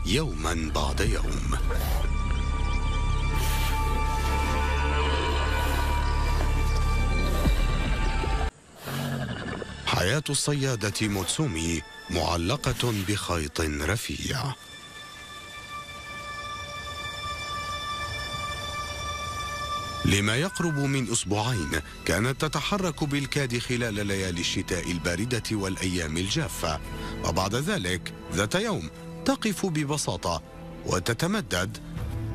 يوما بعد يوم. حياة الصيادة موتسومي معلقة بخيط رفيع. لما يقرب من أسبوعين كانت تتحرك بالكاد خلال ليالي الشتاء الباردة والأيام الجافة، وبعد ذلك ذات يوم تقف ببساطة وتتمدد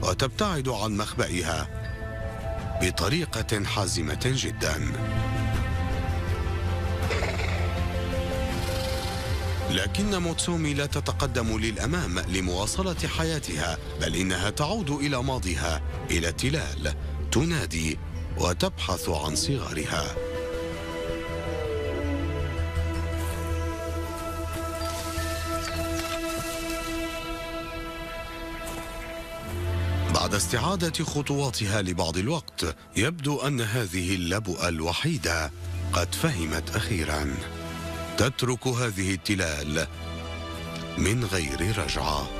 وتبتعد عن مخبئها بطريقة حازمة جدا. لكن موتسومي لا تتقدم للأمام لمواصلة حياتها، بل إنها تعود إلى ماضيها، إلى التلال، تنادي وتبحث عن صغارها. بعد استعادة خطواتها لبعض الوقت يبدو أن هذه اللبؤة الوحيدة قد فهمت أخيرا. تترك هذه التلال من غير رجعة.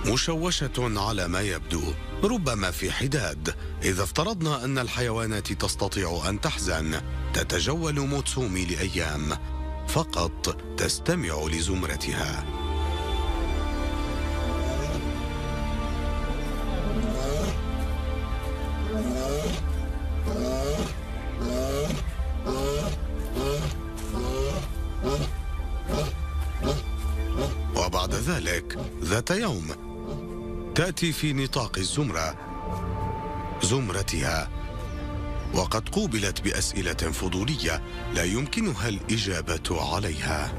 مشوشة على ما يبدو، ربما في حداد. إذا افترضنا أن الحيوانات تستطيع أن تحزن، تتجول موتسومي لأيام فقط تستمع لزمرتها. وبعد ذلك ذات يوم تأتي في نطاق زمرتها، وقد قوبلت بأسئلة فضولية لا يمكنها الإجابة عليها.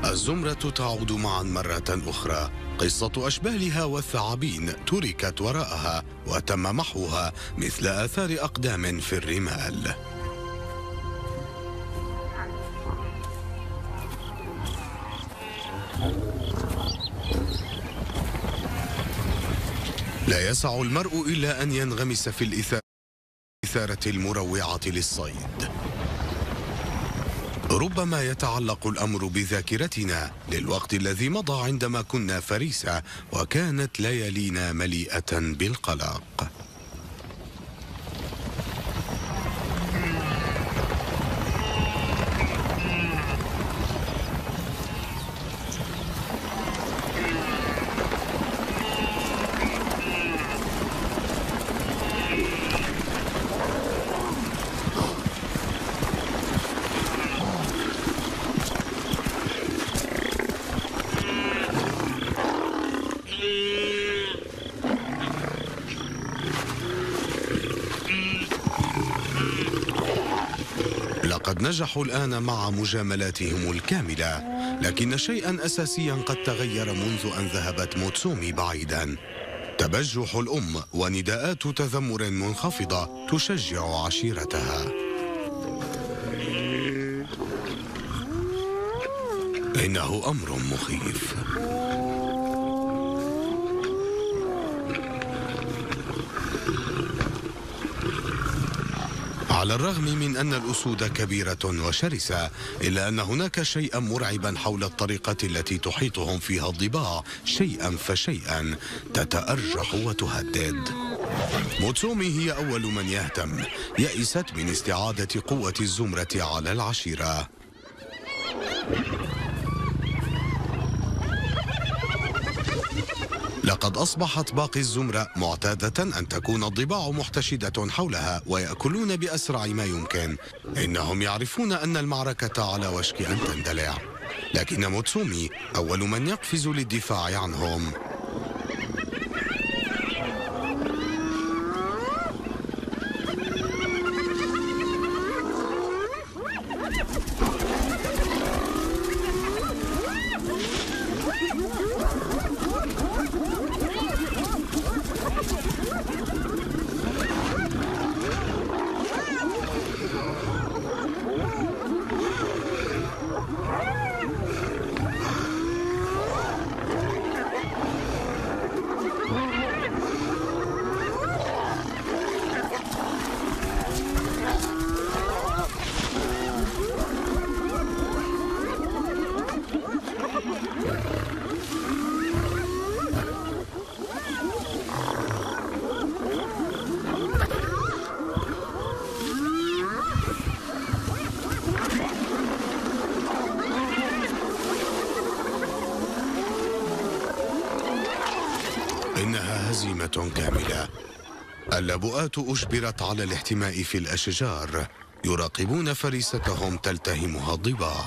الزمرة تعود معا مرة أخرى. قصة أشبالها والثعابين تركت وراءها وتم محوها مثل آثار أقدام في الرمال. لا يسع المرء إلا أن ينغمس في الإثارة المروعة للصيد. ربما يتعلق الأمر بذاكرتنا للوقت الذي مضى عندما كنا فريسة وكانت ليالينا مليئة بالقلق. لقد نجحوا الآن مع مجاملاتهم الكاملة، لكن شيئا أساسيا قد تغير منذ أن ذهبت موتسومي بعيدا. تبجح الأم ونداءات تذمر منخفضة تشجع عشيرتها. إنه أمر مخيف. على الرغم من أن الأسود كبيرة وشرسة، إلا أن هناك شيئا مرعبا حول الطريقة التي تحيطهم فيها الضباع. شيئا فشيئا تتأرجح وتهدد. موتسومي هي أول من يهتم. يئست من استعادة قوة الزمرة على العشيرة. لقد أصبحت باقي الزمرة معتادة أن تكون الضباع محتشدة حولها ويأكلون بأسرع ما يمكن. إنهم يعرفون أن المعركة على وشك أن تندلع، لكن موتسومي أول من يقفز للدفاع عنهم. هزيمة كاملة. اللبؤات أجبرت على الاحتماء في الأشجار، يراقبون فريستهم تلتهمها الضباع.